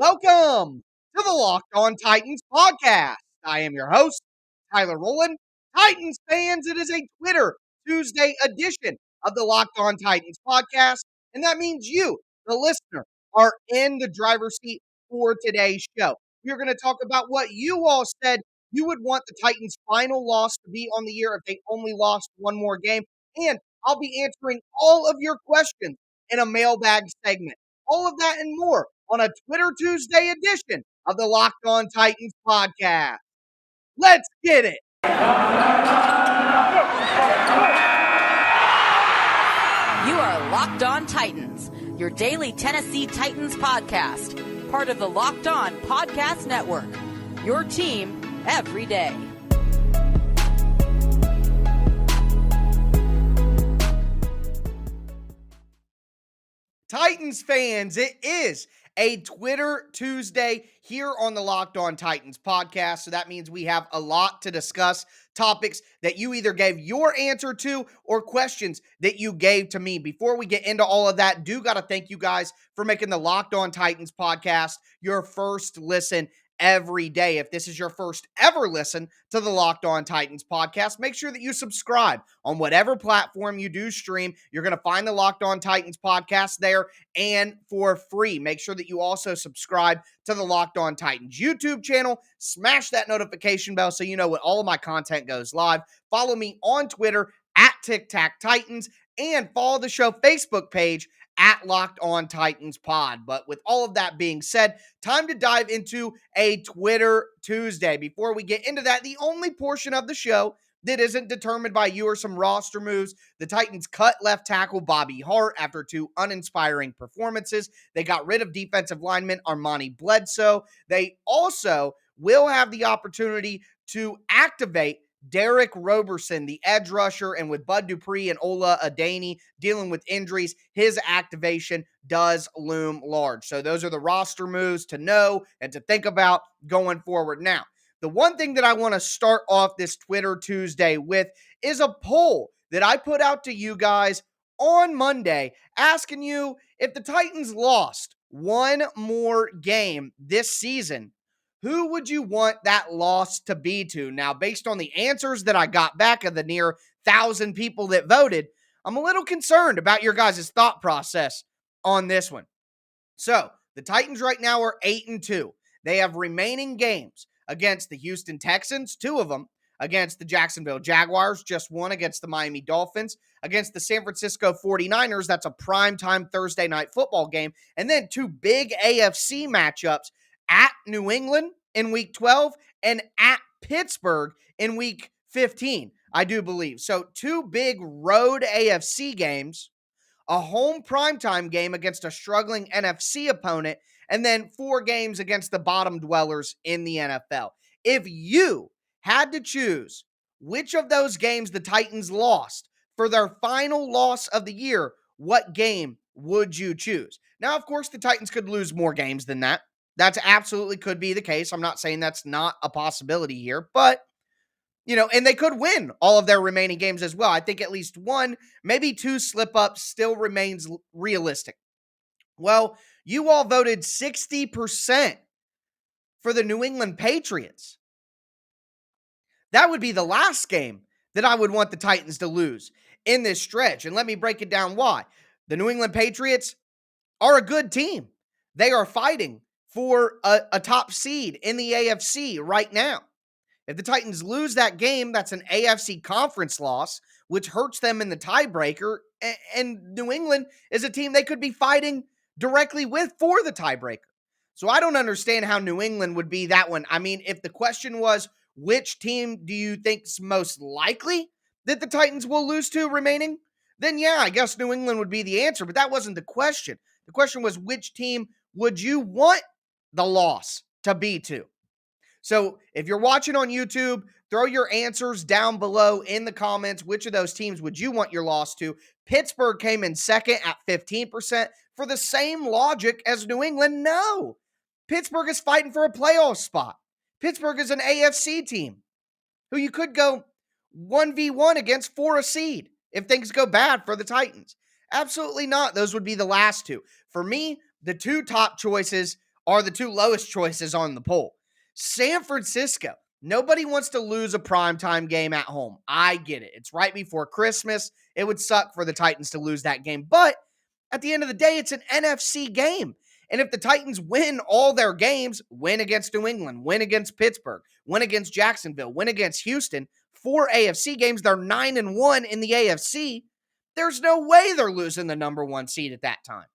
Welcome to the Locked On Titans podcast. I am your host, Tyler Rowland. Titans fans, it is a Twitter Tuesday edition of the Locked On Titans podcast, and that means you, the listener, are in the driver's seat for today's show. We're going to talk about what you all said you would want the Titans' final loss to be on the year if they only lost one more game, and I'll be answering all of your questions in a mailbag segment. All of that and more on a Twitter Tuesday edition of the Locked On Titans podcast. Let's get it. You are Locked On Titans, your daily Tennessee Titans podcast, part of the Locked On Podcast Network, your team every day. Titans fans, it is a Twitter Tuesday here on the Locked On Titans podcast. So that means we have a lot to discuss, topics that you either gave your answer to or questions that you gave to me. Before we get into all of that, got to thank you guys for making the Locked On Titans podcast your first listen every day. If this is your first ever listen to the Locked On Titans podcast, make sure that you subscribe on whatever platform you do stream. You're going to find the Locked On Titans podcast there and for free. Make sure that you also subscribe to the Locked On Titans YouTube channel. Smash that notification bell so you know when all of my content goes live. Follow me on Twitter at TicTacTitans and follow the show Facebook page at Locked On Titans Pod. But with all of that being said, time to dive into a Twitter Tuesday. Before we get into that, the only portion of the show that isn't determined by you or some roster moves, the Titans cut left tackle Bobby Hart after two uninspiring performances. They got rid of defensive lineman Armani Bledsoe. They also will have the opportunity to activate Derek Roberson, the edge rusher, and with Bud Dupree and Ola Adeni dealing with injuries, his activation does loom large. So those are the roster moves to know and to think about going forward. Now, the one thing that I want to start off this Twitter Tuesday with is a poll that I put out to you guys on Monday asking you if the Titans lost one more game this season, who would you want that loss to be to? Now, based on the answers that I got back of the near 1,000 people that voted, I'm a little concerned about your guys' thought process on this one. So, the Titans right now are 8-2. They have remaining games against the Houston Texans, 2 of them, against the Jacksonville Jaguars, just 1 against the Miami Dolphins, against the San Francisco 49ers, that's a primetime Thursday night football game, and then 2 big AFC matchups at New England in week 12 and at Pittsburgh in week 15, I do believe. So 2 big road AFC games, a home primetime game against a struggling NFC opponent, and then 4 games against the bottom dwellers in the NFL. If you had to choose which of those games the Titans lost for their final loss of the year, what game would you choose? Now, of course, the Titans could lose more games than that. That's absolutely could be the case. I'm not saying that's not a possibility here, but, and they could win all of their remaining games as well. I think at least 1, maybe 2 slip-ups still remains realistic. Well, you all voted 60% for the New England Patriots. That would be the last game that I would want the Titans to lose in this stretch. And let me break it down why. The New England Patriots are a good team. They are fighting for a top seed in the AFC right now. If the Titans lose that game, that's an AFC conference loss, which hurts them in the tiebreaker. And New England is a team they could be fighting directly with for the tiebreaker. So I don't understand how New England would be that one. I mean, if the question was, which team do you think's most likely that the Titans will lose to remaining? Then yeah, I guess New England would be the answer, but that wasn't the question. The question was, which team would you want the loss to be to? So if you're watching on YouTube, throw your answers down below in the comments. Which of those teams would you want your loss to? Pittsburgh came in second at 15%. For the same logic as New England, no. Pittsburgh is fighting for a playoff spot. Pittsburgh is an AFC team who you could go 1v1 against for a seed if things go bad for the Titans. Absolutely not. Those would be the last 2. For me, the 2 top choices are the two lowest choices on the poll. San Francisco. Nobody wants to lose a primetime game at home. I get it. It's right before Christmas. It would suck for the Titans to lose that game. But at the end of the day, it's an NFC game. And if the Titans win all their games, win against New England, win against Pittsburgh, win against Jacksonville, win against Houston, 4 AFC games, they're 9-1 in the AFC. There's no way they're losing the number one seed at that time.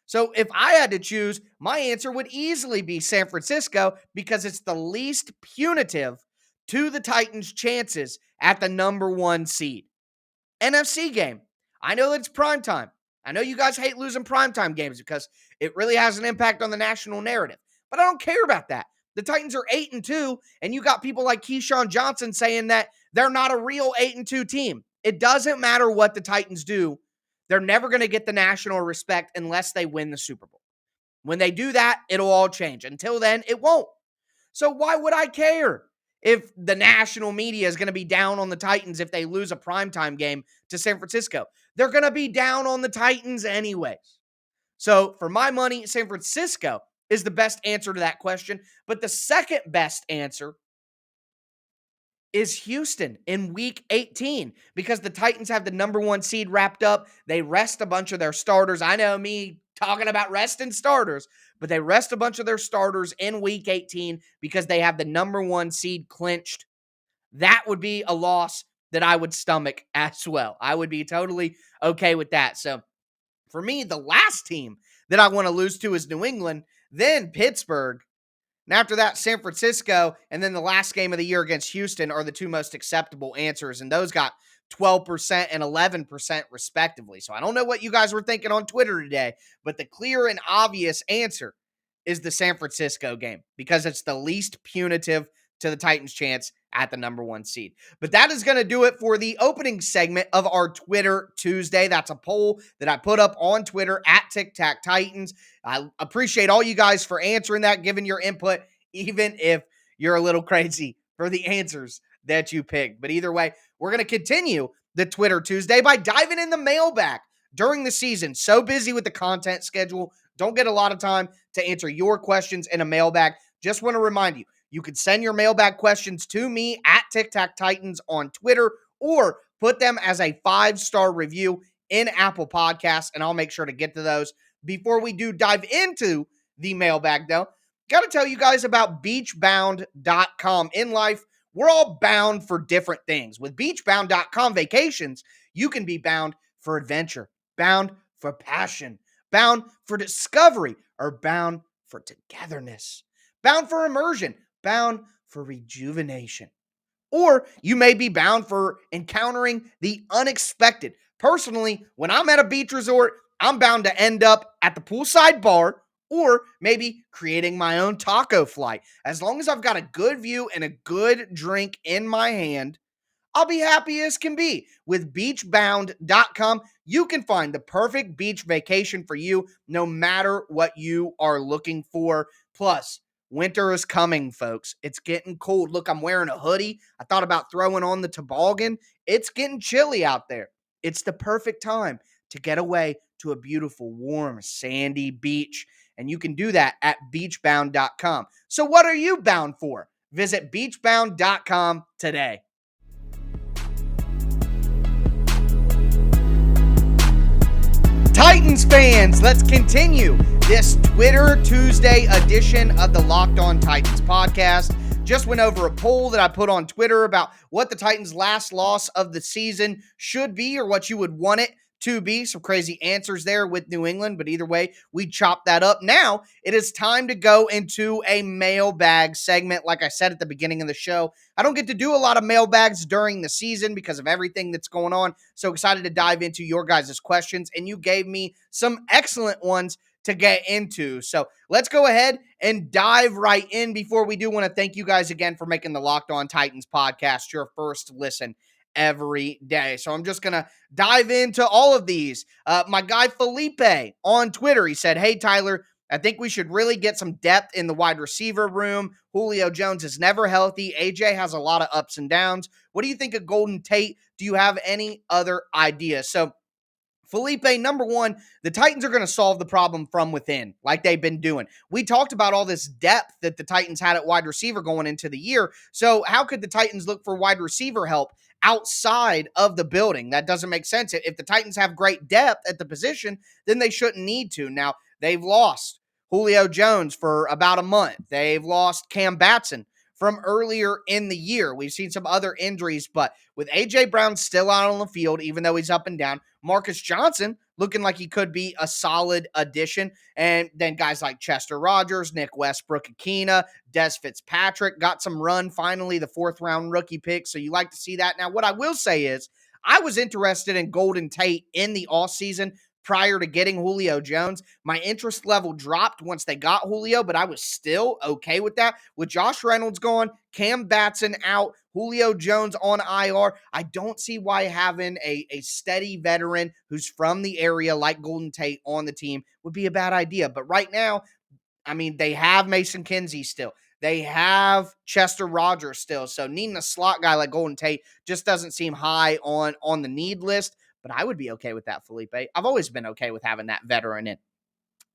So if I had to choose, my answer would easily be San Francisco because it's the least punitive to the Titans' chances at the number one seed. NFC game. I know that it's primetime. I know you guys hate losing primetime games because it really has an impact on the national narrative. But I don't care about that. The Titans are 8-2, and you got people like Keyshawn Johnson saying that they're not a real 8-2 team. It doesn't matter what the Titans do. They're never going to get the national respect unless they win the Super Bowl. When they do that, it'll all change. Until then, it won't. So why would I care if the national media is going to be down on the Titans if they lose a primetime game to San Francisco? They're going to be down on the Titans anyways. So for my money, San Francisco is the best answer to that question. But the second best answer is Houston in week 18 because the Titans have the number one seed wrapped up. They rest a bunch of their starters. I know me talking about resting starters, but they rest a bunch of their starters in week 18 because they have the number one seed clinched. That would be a loss that I would stomach as well. I would be totally okay with that. So for me, the last team that I want to lose to is New England, then Pittsburgh. And after that, San Francisco, and then the last game of the year against Houston are the two most acceptable answers, and those got 12% and 11% respectively. So I don't know what you guys were thinking on Twitter today, but the clear and obvious answer is the San Francisco game because it's the least punitive to the Titans' chance at the number one seed. But that is going to do it for the opening segment of our Twitter Tuesday. That's a poll that I put up on Twitter at Tic Tac Titans. I appreciate all you guys for answering that, giving your input, even if you're a little crazy for the answers that you picked. But either way, we're going to continue the Twitter Tuesday by diving in the mailbag during the season. So busy with the content schedule, don't get a lot of time to answer your questions in a mailbag. Just want to remind you, you can send your mailbag questions to me at Tic Tac Titans on Twitter or put them as a 5-star review in Apple Podcasts, and I'll make sure to get to those. Before we do dive into the mailbag, though, got to tell you guys about beachbound.com. In life, we're all bound for different things. With beachbound.com vacations, you can be bound for adventure, bound for passion, bound for discovery, or bound for togetherness, bound for immersion, bound for rejuvenation. Or you may be bound for encountering the unexpected. Personally, when I'm at a beach resort, I'm bound to end up at the poolside bar or maybe creating my own taco flight. As long as I've got a good view and a good drink in my hand, I'll be happy as can be. With beachbound.com, you can find the perfect beach vacation for you no matter what you are looking for. Plus, winter is coming, folks. It's getting cold. Look, I'm wearing a hoodie. I thought about throwing on the toboggan. It's getting chilly out there. It's the perfect time to get away to a beautiful, warm, sandy beach. And you can do that at beachbound.com. So what are you bound for? Visit beachbound.com today. Titans fans, let's continue this Twitter Tuesday edition of the Locked On Titans podcast. Just went over a poll that I put on Twitter about what the Titans' last loss of the season should be or what you would want it to be. Some crazy answers there with New England, but either way, we chopped that up. Now it is time to go into a mailbag segment. Like I said at the beginning of the show, I don't get to do a lot of mailbags during the season because of everything that's going on. So excited to dive into your guys' questions, and you gave me some excellent ones to get into. So let's go ahead and dive right in. Before we do, want to thank you guys again for making the Locked On Titans podcast your first listen every day. So I'm just going to dive into all of these. My guy Felipe on Twitter, he said, "Hey, Tyler, I think we should really get some depth in the wide receiver room. Julio Jones is never healthy. AJ has a lot of ups and downs. What do you think of Golden Tate? Do you have any other ideas?" So Felipe, number one, the Titans are going to solve the problem from within, like they've been doing. We talked about all this depth that the Titans had at wide receiver going into the year. So, how could the Titans look for wide receiver help outside of the building? That doesn't make sense. If the Titans have great depth at the position, then they shouldn't need to. Now, they've lost Julio Jones for about a month, they've lost Cam Batson from earlier in the year. We've seen some other injuries, but with A.J. Brown still out on the field, even though he's up and down, Marcus Johnson looking like he could be a solid addition. And then guys like Chester Rogers, Nick Westbrook-Akina, Des Fitzpatrick got some run finally, the 4th-round rookie pick. So you like to see that. Now, what I will say is I was interested in Golden Tate in the offseason prior to getting Julio Jones. My interest level dropped once they got Julio, but I was still okay with that. With Josh Reynolds gone, Cam Batson out, Julio Jones on IR, I don't see why having a steady veteran who's from the area like Golden Tate on the team would be a bad idea. But right now, I mean, they have Mason Kinsey still. They have Chester Rogers still. So needing a slot guy like Golden Tate just doesn't seem high on the need list. But I would be okay with that, Felipe. I've always been okay with having that veteran in.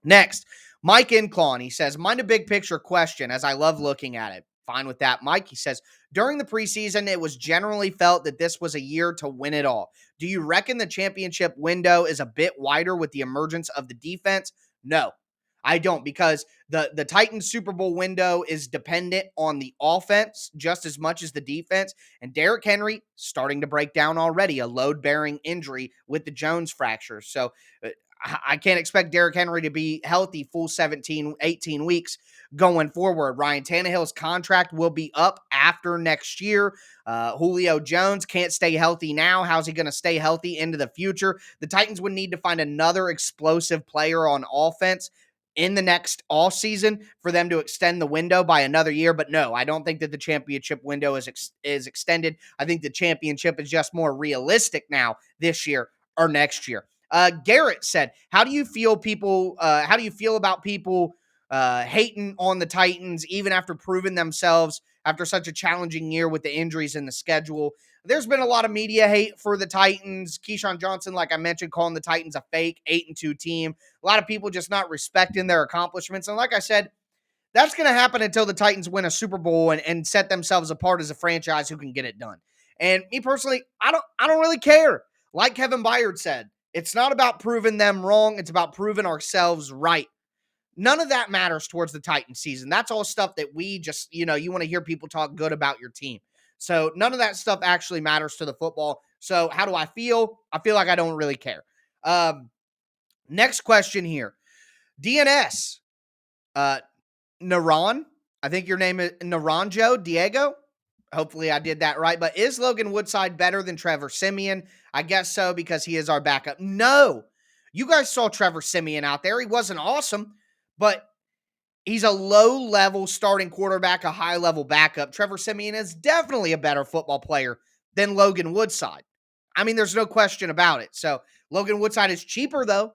Next, Mike Inclon. He says, mind a big picture question as I love looking at it. Fine with that, Mike. He says, during the preseason, it was generally felt that this was a year to win it all. Do you reckon the championship window is a bit wider with the emergence of the defense? No, I don't, because the Titans Super Bowl window is dependent on the offense just as much as the defense. And Derrick Henry starting to break down already, a load-bearing injury with the Jones fracture. So I can't expect Derrick Henry to be healthy full 17, 18 weeks going forward. Ryan Tannehill's contract will be up after next year. Julio Jones can't stay healthy now. How's he going to stay healthy into the future? The Titans would need to find another explosive player on offense in the next off season for them to extend the window by another year. But no, I don't think that the championship window is extended. I think the championship is just more realistic now this year or next year. Garrett said, how do you feel about people hating on the Titans even after proving themselves after such a challenging year with the injuries and the schedule? There's been a lot of media hate for the Titans. Keyshawn Johnson, like I mentioned, calling the Titans a fake 8-2 team. A lot of people just not respecting their accomplishments. And like I said, that's going to happen until the Titans win a Super Bowl and set themselves apart as a franchise who can get it done. And me personally, I don't really care. Like Kevin Byard said, it's not about proving them wrong. It's about proving ourselves right. None of that matters towards the Titans season. That's all stuff that we just, you want to hear people talk good about your team. So none of that stuff actually matters to the football. So how do I feel? I feel like I don't really care. Next question here. DNS. Naran. I think your name is Naranjo Diego. Hopefully I did that right. But is Logan Woodside better than Trevor Simeon? I guess so, because he is our backup. No. You guys saw Trevor Simeon out there. He wasn't awesome, but he's a low-level starting quarterback, a high-level backup. Trevor Simeon is definitely a better football player than Logan Woodside. I mean, there's no question about it. So Logan Woodside is cheaper, though.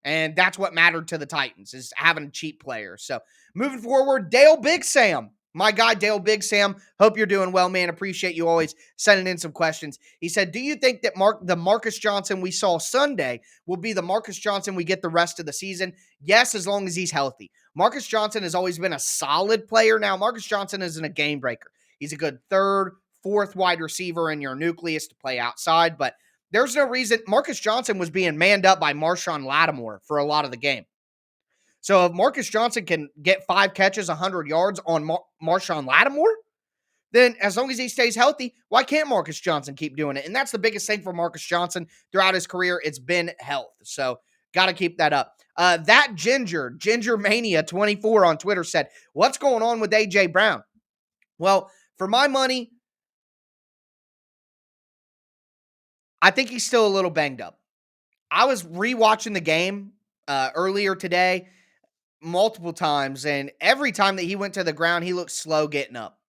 And that's what mattered to the Titans, is having a cheap player. So moving forward, Dale Big Sam. My guy, Dale Big Sam. Hope you're doing well, man. Appreciate you always sending in some questions. He said, do you think that the Marcus Johnson we saw Sunday will be the Marcus Johnson we get the rest of the season? Yes, as long as he's healthy. Marcus Johnson has always been a solid player. Now, Marcus Johnson isn't a game breaker. He's a good 3rd, 4th wide receiver in your nucleus to play outside, but there's no reason. Marcus Johnson was being manned up by Marshawn Lattimore for a lot of the game. So if Marcus Johnson can get 5 catches, 100 yards on Marshawn Lattimore, then as long as he stays healthy, why can't Marcus Johnson keep doing it? And that's the biggest thing for Marcus Johnson throughout his career. It's been health. So got to keep that up. That Ginger Mania 24 on Twitter said, what's going on with A.J. Brown? Well, for my money, I think he's still a little banged up. I was rewatching the game earlier today multiple times, and every time that he went to the ground, he looked slow getting up.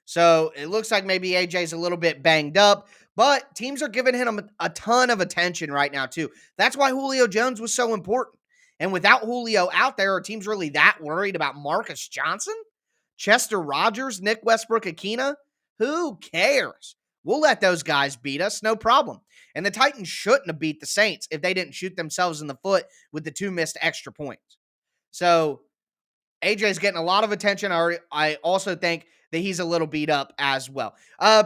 So it looks like maybe AJ's a little bit banged up, but teams are giving him a ton of attention right now too. That's why Julio Jones was so important. And without Julio out there, are teams really that worried about Marcus Johnson? Chester Rogers, Nick Westbrook-Akina? Who cares? We'll let those guys beat us, no problem. And the Titans shouldn't have beat the Saints if they didn't shoot themselves in the foot with the 2 missed extra points. So AJ's getting a lot of attention. I also think that he's a little beat up as well.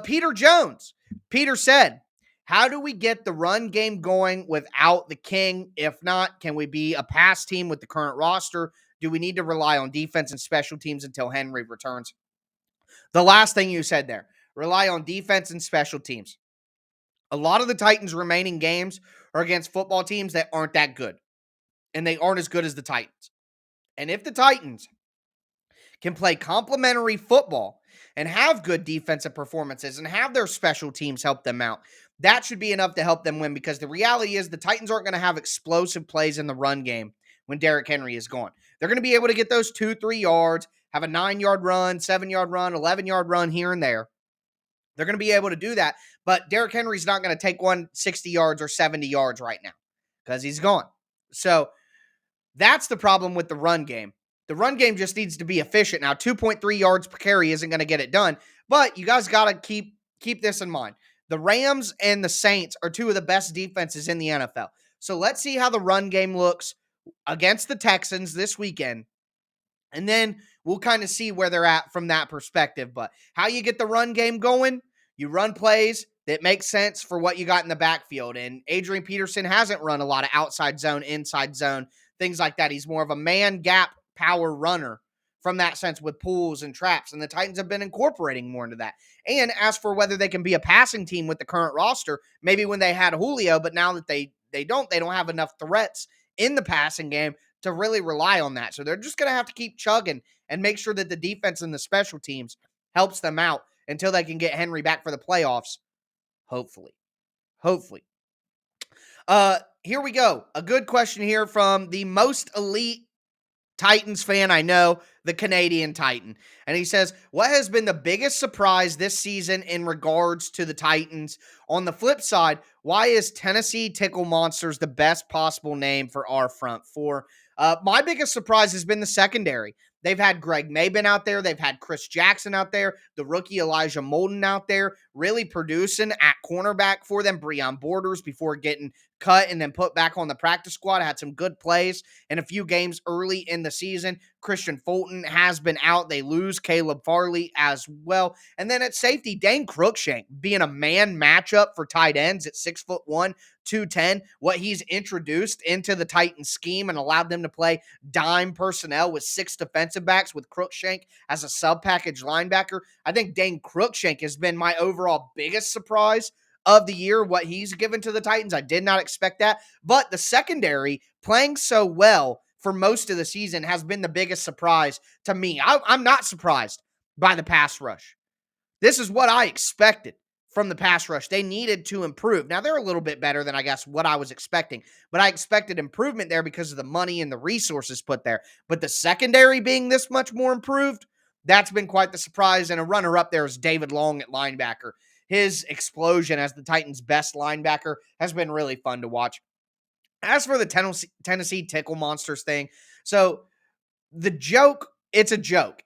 Peter Jones. Peter said, how do we get the run game going without the king? If not, can we be a pass team with the current roster? Do we need to rely on defense and special teams until Henry returns? The last thing you said there, rely on defense and special teams. A lot of the Titans' remaining games are against football teams that aren't that good, and they aren't as good as the Titans. And if the Titans can play complementary football and have good defensive performances and have their special teams help them out, that should be enough to help them win, because the reality is the Titans aren't going to have explosive plays in the run game when Derrick Henry is gone. They're going to be able to get those 2-3 yards, have a 9-yard run, 7-yard run, 11-yard run here and there. They're going to be able to do that, but Derrick Henry's not going to take 160 yards or 70 yards right now because he's gone. So that's the problem with the run game. The run game just needs to be efficient. Now, 2.3 yards per carry isn't going to get it done, but you guys got to keep this in mind. The Rams and the Saints are two of the best defenses in the NFL. So let's see how the run game looks against the Texans this weekend. And then we'll kind of see where they're at from that perspective. But how you get the run game going, you run plays that make sense for what you got in the backfield. And Adrian Peterson hasn't run a lot of outside zone, inside zone, things like that. He's more of a man gap power runner from that sense with pulls and traps. And the Titans have been incorporating more into that. And as for whether they can be a passing team with the current roster, maybe when they had Julio, but now that they don't have enough threats in the passing game to really rely on that. So they're just going to have to keep chugging and make sure that the defense and the special teams helps them out until they can get Henry back for the playoffs. Hopefully. Here we go. A good question here from the most elite Titans fan I know, the Canadian Titan. And he says, what has been the biggest surprise this season in regards to the Titans? On the flip side, why is Tennessee Tickle Monsters the best possible name for our front four? My biggest surprise has been the secondary. They've had Greg Maben out there. They've had Chris Jackson out there. The rookie Elijah Molden out there really producing at cornerback for them. Breon Borders before getting cut and then put back on the practice squad. Had some good plays in a few games early in the season. Christian Fulton has been out. They lose Caleb Farley as well. And then at safety, Dane Cruikshank being a man matchup for tight ends at 6'1", 210. What he's introduced into the Titans scheme and allowed them to play dime personnel with 6 defensive backs with Cruikshank as a sub-package linebacker. I think Dane Cruikshank has been my overall biggest surprise of the year, what he's given to the Titans. I did not expect that. But the secondary playing so well for most of the season has been the biggest surprise to me. I'm not surprised by the pass rush. This is what I expected from the pass rush. They needed to improve. Now, they're a little bit better than, I guess, what I was expecting, but I expected improvement there because of the money and the resources put there. But the secondary being this much more improved, that's been quite the surprise. And a runner-up there is David Long at linebacker. His explosion as the Titans' best linebacker has been really fun to watch. As for the Tennessee Tickle Monsters thing, so the joke, it's a joke.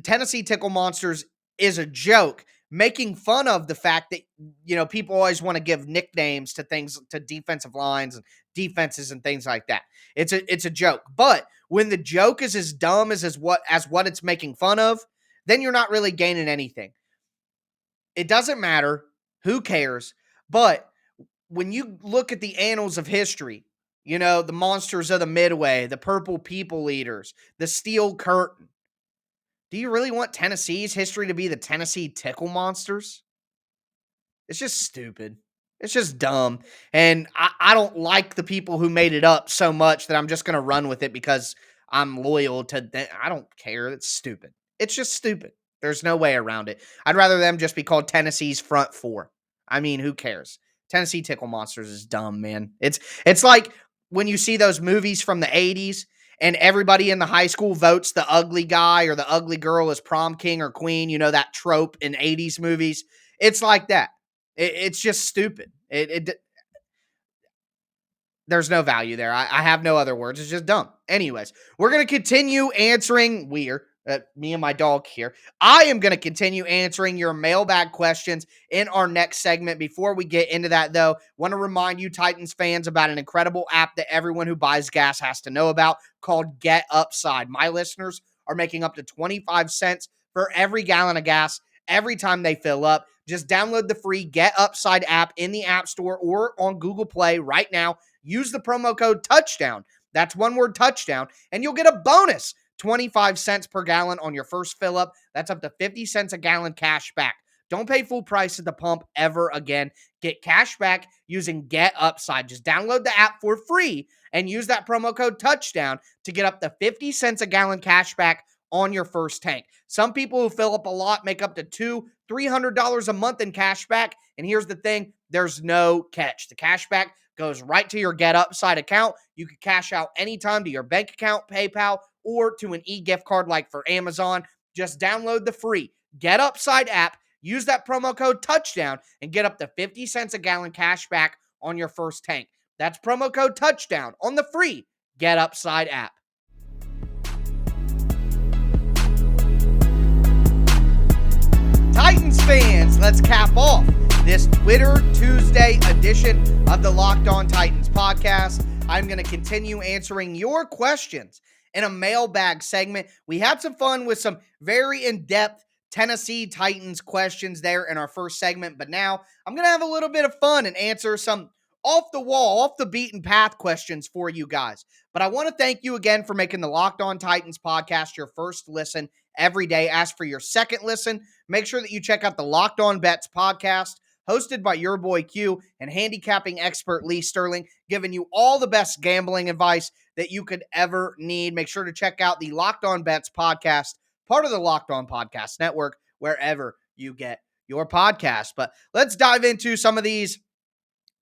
Tennessee Tickle Monsters is a joke, making fun of the fact that, people always want to give nicknames to things, to defensive lines and defenses and things like that. It's a joke. But when the joke is as dumb as what it's making fun of, then you're not really gaining anything. It doesn't matter. Who cares? But when you look at the annals of history, the monsters of the Midway, the Purple People Eaters, the Steel Curtain, do you really want Tennessee's history to be the Tennessee Tickle Monsters? It's just stupid. It's just dumb. And I don't like the people who made it up so much that I'm just going to run with it because I'm loyal to them. I don't care. It's stupid. It's just stupid. There's no way around it. I'd rather them just be called Tennessee's Front Four. I mean, who cares? Tennessee Tickle Monsters is dumb, man. It's like when you see those movies from the 80s and everybody in the high school votes the ugly guy or the ugly girl as prom king or queen, that trope in 80s movies. It's like that. It's just stupid. There's no value there. I have no other words. It's just dumb. Anyways, we're going to continue answering me and my dog here. I am going to continue answering your mailbag questions in our next segment. Before we get into that, though, want to remind you Titans fans about an incredible app that everyone who buys gas has to know about called Get Upside. My listeners are making up to 25 cents for every gallon of gas every time they fill up. Just download the free Get Upside app in the App Store or on Google Play right now. Use the promo code TOUCHDOWN. That's one word, touchdown, and you'll get a bonus 25 cents per gallon on your first fill up. That's up to 50 cents a gallon cash back. Don't pay full price at the pump ever again. Get cash back using Get Upside. Just download the app for free and use that promo code touchdown to get up to 50 cents a gallon cash back on your first tank. Some people who fill up a lot make up to $200-300 a month in cash back. And here's the thing, there's no catch. The cash back goes right to your Get Upside account. You can cash out anytime to your bank account, PayPal, or to an e-gift card like for Amazon. Just download the free Get Upside app, use that promo code touchdown, and get up to 50 cents a gallon cash back on your first tank. That's promo code touchdown on the free Get Upside app. Titans fans, let's cap off this Twitter Tuesday edition of the Locked On Titans podcast. I'm going to continue answering your questions in a mailbag segment. We had some fun with some very in-depth Tennessee Titans questions there in our first segment, but now I'm going to have a little bit of fun and answer some off the wall, off the beaten path questions for you guys. But I want to thank you again for making the Locked On Titans podcast your first listen every day. As for your second listen, make sure that you check out the Locked On Bets podcast, hosted by your boy Q and handicapping expert Lee Sterling, giving you all the best gambling advice that you could ever need. Make sure to check out the Locked On Bets podcast, part of the Locked On Podcast Network, wherever you get your podcast. But let's dive into some of these,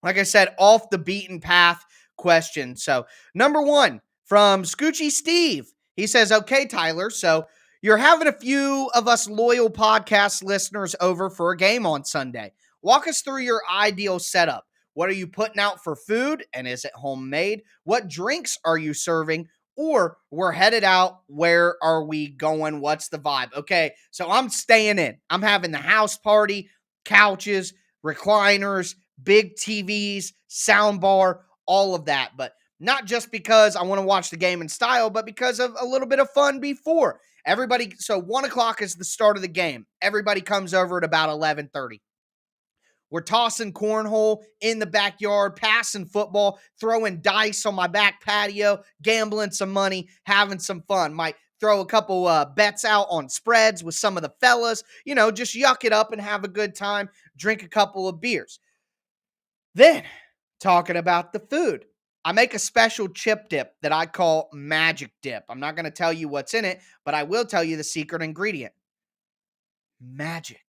like I said, off the beaten path questions. So, number one from Scoochie Steve. He says, okay, Tyler, so you're having a few of us loyal podcast listeners over for a game on Sunday. Walk us through your ideal setup. What are you putting out for food, and is it homemade? What drinks are you serving? Or we're headed out. Where are we going? What's the vibe? Okay, so I'm staying in. I'm having the house party, couches, recliners, big TVs, sound bar, all of that. But not just because I want to watch the game in style, but because of a little bit of fun before. Everybody, so 1 o'clock is the start of the game. Everybody comes over at about 11:30. We're tossing cornhole in the backyard, passing football, throwing dice on my back patio, gambling some money, having some fun. Might throw a couple bets out on spreads with some of the fellas, just yuck it up and have a good time, drink a couple of beers. Then, talking about the food, I make a special chip dip that I call Magic Dip. I'm not going to tell you what's in it, but I will tell you the secret ingredient. Magic.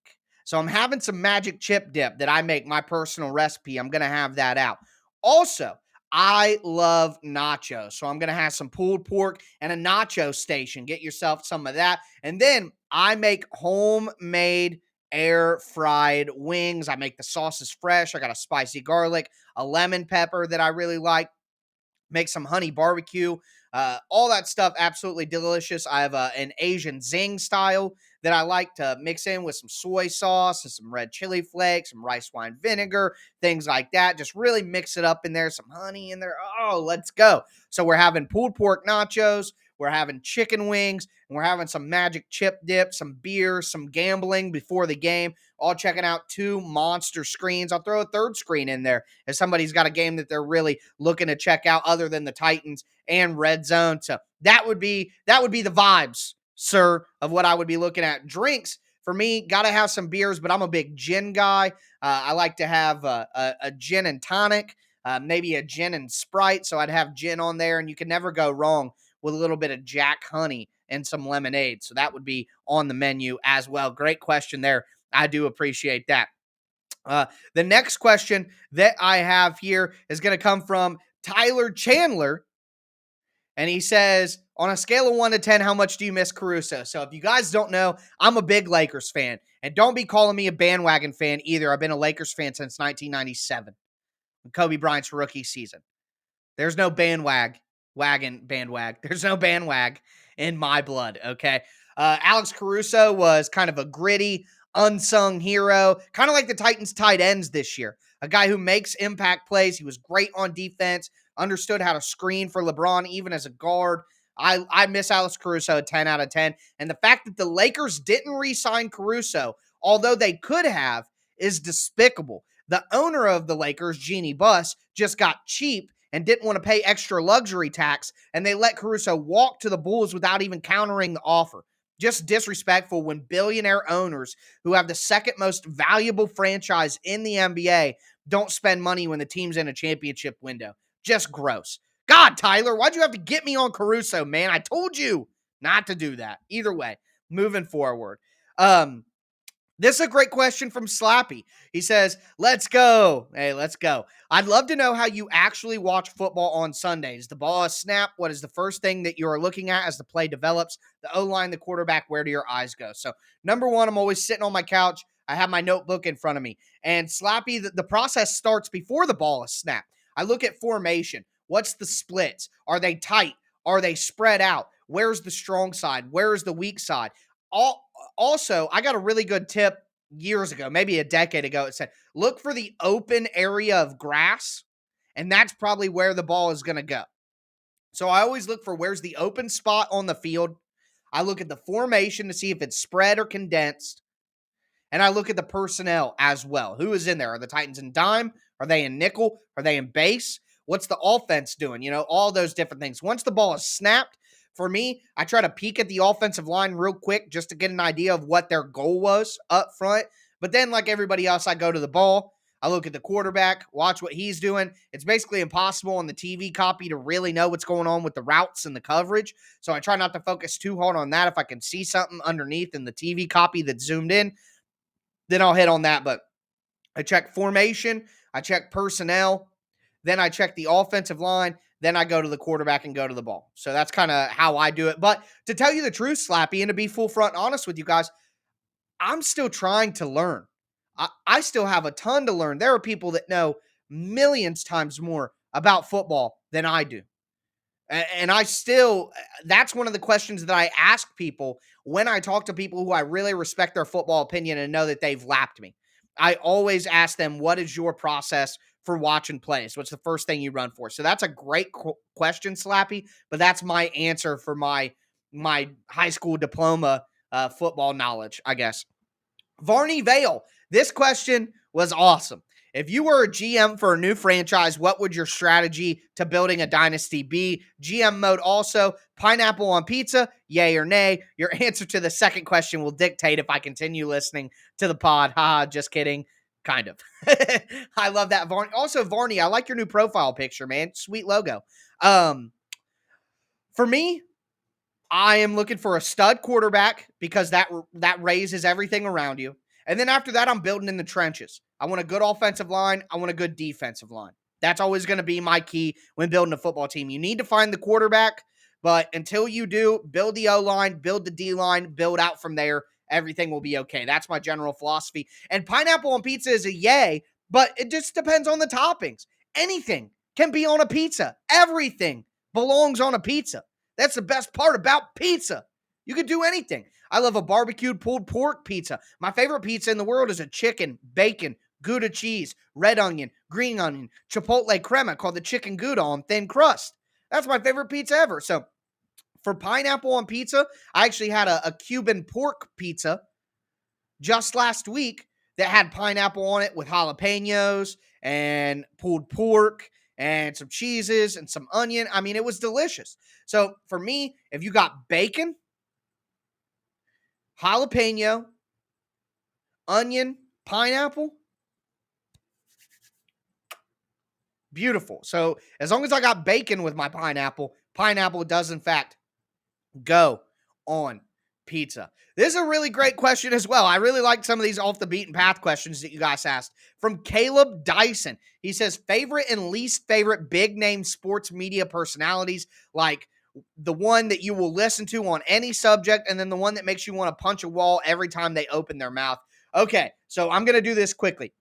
So I'm having some magic chip dip that I make, my personal recipe. I'm going to have that out. Also, I love nachos. So I'm going to have some pulled pork and a nacho station. Get yourself some of that. And then I make homemade air fried wings. I make the sauces fresh. I got a spicy garlic, a lemon pepper that I really like. Make some honey barbecue. All that stuff, absolutely delicious. I have an Asian zing style that I like to mix in with some soy sauce and some red chili flakes, some rice wine vinegar, things like that. Just really mix it up in there, some honey in there. Oh, let's go. So we're having pulled pork nachos, we're having chicken wings, and we're having some magic chip dip, some beer, some gambling before the game, all checking out 2 monster screens. I'll throw a third screen in there if somebody's got a game that they're really looking to check out other than the Titans and Red Zone. So that would be the vibes, sir, of what I would be looking at. Drinks, for me, got to have some beers, but I'm a big gin guy. I like to have a gin and tonic, maybe a gin and Sprite. So I'd have gin on there, and you can never go wrong with a little bit of Jack Honey and some lemonade. So that would be on the menu as well. Great question there. I do appreciate that. The next question that I have here is going to come from Tyler Chandler. And he says, on a scale of 1 to 10, how much do you miss Caruso? So if you guys don't know, I'm a big Lakers fan. And don't be calling me a bandwagon fan either. I've been a Lakers fan since 1997, Kobe Bryant's rookie season. There's no bandwag. There's no bandwag in my blood, okay? Alex Caruso was kind of a gritty, unsung hero, kind of like the Titans tight ends this year. A guy who makes impact plays. He was great on defense, understood how to screen for LeBron even as a guard. I miss Alex Caruso 10 out of 10. And the fact that the Lakers didn't re-sign Caruso, although they could have, is despicable. The owner of the Lakers, Jeannie Buss, just got cheap and didn't want to pay extra luxury tax, and they let Caruso walk to the Bulls without even countering the offer. Just disrespectful when billionaire owners who have the second most valuable franchise in the NBA don't spend money when the team's in a championship window. Just gross. God, Tyler, why'd you have to get me on Caruso, man? I told you not to do that. Either way, moving forward. This is a great question from Slappy. He says, let's go. Hey, let's go. I'd love to know how you actually watch football on Sundays. The ball is snapped. What is the first thing that you are looking at as the play develops? The O-line, the quarterback, where do your eyes go? So, number one, I'm always sitting on my couch. I have my notebook in front of me. And Slappy, the process starts before the ball is snapped. I look at formation. What's the splits? Are they tight? Are they spread out? Where's the strong side? Where's the weak side? Also, I got a really good tip years ago, maybe a decade ago. It said, look for the open area of grass, and that's probably where the ball is going to go. So I always look for where's the open spot on the field. I look at the formation to see if it's spread or condensed, and I look at the personnel as well. Who is in there? Are the Titans in dime? Are they in nickel? Are they in base? What's the offense doing? You know, all those different things. Once the ball is snapped, for me, I try to peek at the offensive line real quick just to get an idea of what their goal was up front. But then, like everybody else, I go to the ball. I look at the quarterback, watch what he's doing. It's basically impossible on the TV copy to really know what's going on with the routes and the coverage. So I try not to focus too hard on that. If I can see something underneath in the TV copy that's zoomed in, then I'll hit on that. But I check formation, I check personnel, then I check the offensive line, then I go to the quarterback and go to the ball. So that's kind of how I do it. But to tell you the truth, Slappy, and to be full front honest with you guys, I'm still trying to learn. I still have a ton to learn. There are people that know millions times more about football than I do. And I still, that's one of the questions that I ask people when I talk to people who I really respect their football opinion and know that they've lapped me. I always ask them, what is your process for watching plays? What's the first thing you run for? So that's a great question, Slappy, but that's my answer for my high school diploma football knowledge, I guess. Varney Vale, this question was awesome. If you were a GM for a new franchise, what would your strategy to building a dynasty be? GM mode also, pineapple on pizza, yay or nay? Your answer to the second question will dictate if I continue listening to the pod. Haha, just kidding. Kind of. I love that, Varney. Also, Varney, I like your new profile picture, man. Sweet logo. For me, I am looking for a stud quarterback because that raises everything around you. And then after that, I'm building in the trenches. I want a good offensive line. I want a good defensive line. That's always going to be my key when building a football team. You need to find the quarterback, but until you do, build the O-line, build the D-line, build out from there. Everything will be okay. That's my general philosophy. And pineapple on pizza is a yay, but it just depends on the toppings. Anything can be on a pizza. Everything belongs on a pizza. That's the best part about pizza. You can do anything. I love a barbecued pulled pork pizza. My favorite pizza in the world is a chicken, bacon, Gouda cheese, red onion, green onion, chipotle crema called the chicken Gouda on thin crust. That's my favorite pizza ever. So for pineapple on pizza, I actually had a Cuban pork pizza just last week that had pineapple on it with jalapenos and pulled pork and some cheeses and some onion. I mean, it was delicious. So for me, if you got bacon, jalapeno, onion, pineapple, beautiful. So as long as I got bacon with my pineapple, pineapple does in fact go on pizza. This is a really great question as well. I really like some of these off the beaten path questions that you guys asked. From Caleb Dyson. He says, favorite and least favorite big name sports media personalities, like the one that you will listen to on any subject, and then the one that makes you want to punch a wall every time they open their mouth. Okay, so I'm going to do this quickly.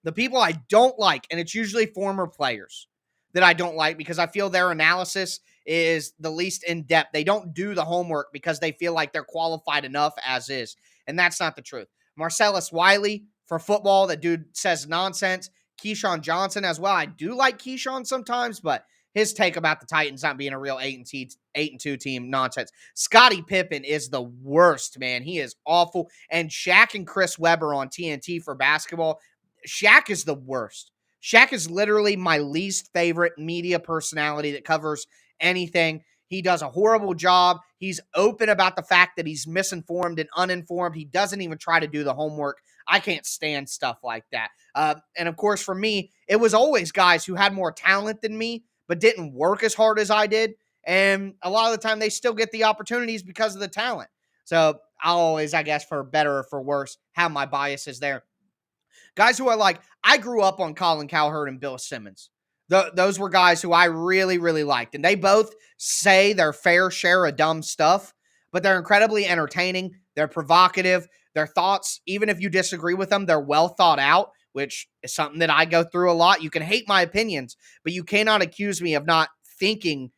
The people I don't like, and it's usually former players that I don't like because I feel their analysis is the least in depth. They don't do the homework because they feel like they're qualified enough as is. And that's not the truth. Marcellus Wiley for football, that dude says nonsense. Keyshawn Johnson as well. I do like Keyshawn sometimes, but his take about the Titans not being a real 8-2 team, nonsense. Scottie Pippen is the worst, man. He is awful. And Shaq and Chris Webber on TNT for basketball. Shaq is the worst. Shaq is literally my least favorite media personality that covers anything. He does a horrible job. He's open about the fact that he's misinformed and uninformed. He doesn't even try to do the homework. I can't stand stuff like that. And of course, for me, it was always guys who had more talent than me, but didn't work as hard as I did. And a lot of the time, they still get the opportunities because of the talent. So I'll always, I guess, for better or for worse, have my biases there. Guys who are like, I grew up on Colin Cowherd and Bill Simmons. Those were guys who I really, really liked. And they both say their fair share of dumb stuff, but they're incredibly entertaining. They're provocative. Their thoughts, even if you disagree with them, they're well thought out, which is something that I go through a lot. You can hate my opinions, but you cannot accuse me of not thinking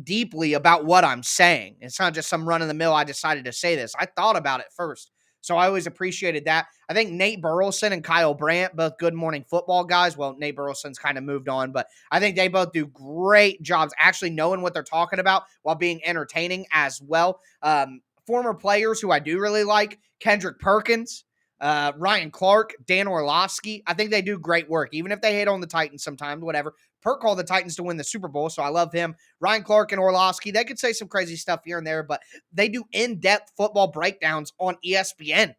deeply about what I'm saying. It's not just some run of the mill, I decided to say this. I thought about it first. So I always appreciated that. I think Nate Burleson and Kyle Brandt, both Good Morning Football guys. Well, Nate Burleson's kind of moved on, but I think they both do great jobs actually knowing what they're talking about while being entertaining as well. Former players who I do really like, Kendrick Perkins, Ryan Clark, Dan Orlovsky. I think they do great work, even if they hate on the Titans sometimes, whatever. Perk called the Titans to win the Super Bowl, so I love him. Ryan Clark and Orlovsky, they could say some crazy stuff here and there, but they do in-depth football breakdowns on ESPN.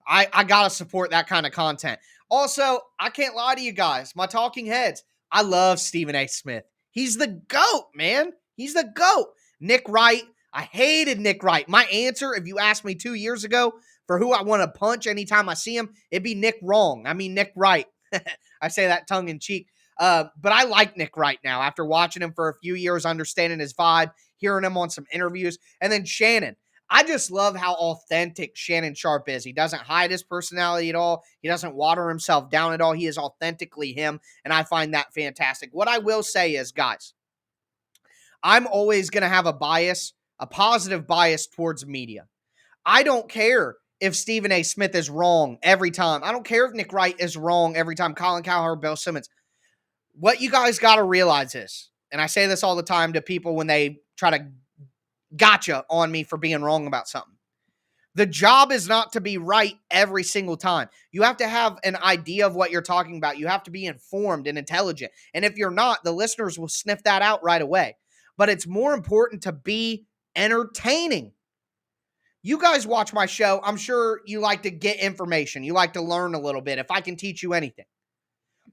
I got to support that kind of content. Also, I can't lie to you guys. My talking heads, I love Stephen A. Smith. He's the GOAT, man. He's the GOAT. Nick Wright, I hated Nick Wright. My answer, if you asked me 2 years ago for who I want to punch anytime I see him, it'd be Nick Wright. I say that tongue in cheek. But I like Nick Wright now after watching him for a few years, understanding his vibe, hearing him on some interviews. And then Shannon. I just love how authentic Shannon Sharpe is. He doesn't hide his personality at all. He doesn't water himself down at all. He is authentically him, and I find that fantastic. What I will say is, guys, I'm always going to have a bias, a positive bias towards media. I don't care if Stephen A. Smith is wrong every time. I don't care if Nick Wright is wrong every time. Colin Cowherd, Bill Simmons. What you guys got to realize is, and I say this all the time to people when they try to gotcha on me for being wrong about something. The job is not to be right every single time. You have to have an idea of what you're talking about. You have to be informed and intelligent. And if you're not, the listeners will sniff that out right away. But it's more important to be entertaining. You guys watch my show. I'm sure you like to get information. You like to learn a little bit if I can teach you anything.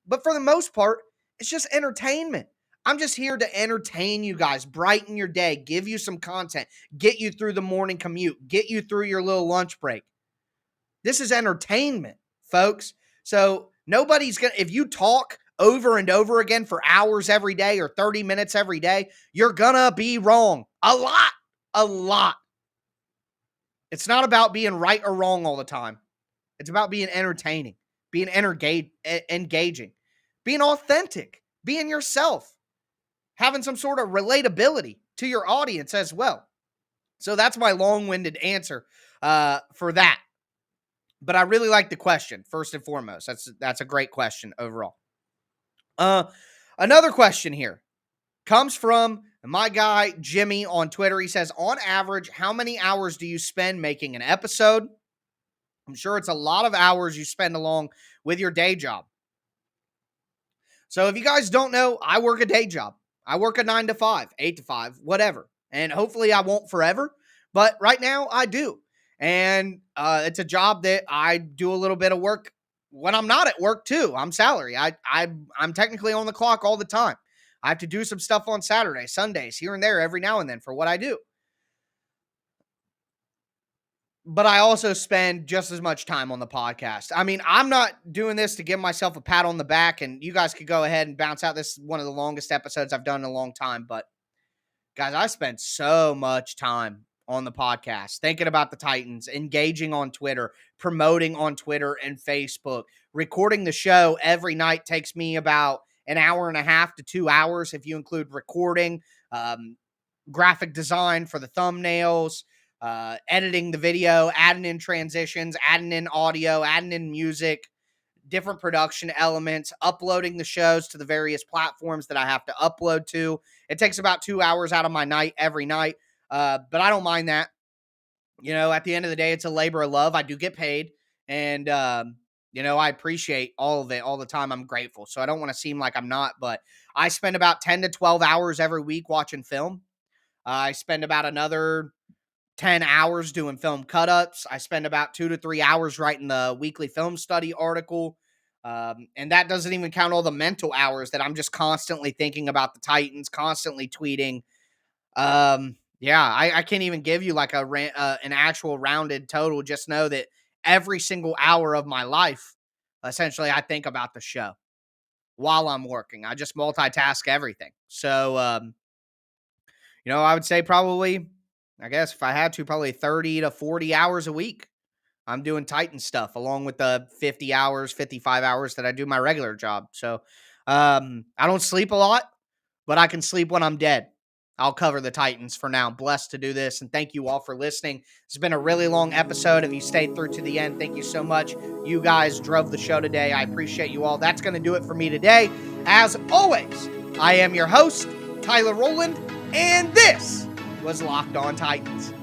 But for the most part, it's just entertainment. I'm just here to entertain you guys, brighten your day, give you some content, get you through the morning commute, get you through your little lunch break. This is entertainment, folks. So nobody's going to, if you talk over and over again for hours every day or 30 minutes every day, you're going to be wrong. A lot. It's not about being right or wrong all the time. It's about being entertaining, being engaging, being authentic, being yourself. Having some sort of relatability to your audience as well. So that's my long-winded answer for that. But I really like the question, first and foremost. That's a great question overall. Another question here comes from my guy, Jimmy, on Twitter. He says, on average, how many hours do you spend making an episode? I'm sure it's a lot of hours you spend along with your day job. So if you guys don't know, I work a day job. I work a 9 to 5, 8 to 5, whatever. And hopefully I won't forever. But right now I do. And it's a job that I do a little bit of work when I'm not at work too. I'm salary. I'm technically on the clock all the time. I have to do some stuff on Saturdays, Sundays, here and there every now and then for what I do. But I also spend just as much time on the podcast. I mean, I'm not doing this to give myself a pat on the back, and you guys could go ahead and bounce out. This is one of the longest episodes I've done in a long time. But, guys, I spend so much time on the podcast, thinking about the Titans, engaging on Twitter, promoting on Twitter and Facebook. Recording the show every night takes me about an hour and a half to 2 hours if you include recording, graphic design for the thumbnails, editing the video, adding in transitions, adding in audio, adding in music, different production elements, uploading the shows to the various platforms that I have to upload to. It takes about 2 hours out of my night every night, but I don't mind that. At the end of the day, it's a labor of love. I do get paid, and I appreciate all of it all the time. I'm grateful, so I don't want to seem like I'm not, but I spend about 10 to 12 hours every week watching film. I spend about another 10 hours doing film cut-ups. I spend about 2 to 3 hours writing the weekly film study article. And that doesn't even count all the mental hours that I'm just constantly thinking about the Titans, constantly tweeting. Yeah, I can't even give you like an actual rounded total. Just know that every single hour of my life, essentially, I think about the show while I'm working. I just multitask everything. So, I would say probably, I guess if I had to, probably 30 to 40 hours a week. I'm doing Titan stuff along with the 50 hours, 55 hours that I do my regular job. So, I don't sleep a lot, but I can sleep when I'm dead. I'll cover the Titans for now. I'm blessed to do this, and thank you all for listening. It's been a really long episode. If you stayed through to the end, thank you so much. You guys drove the show today. I appreciate you all. That's going to do it for me today. As always, I am your host, Tyler Rowland, and this was Locked On Titans.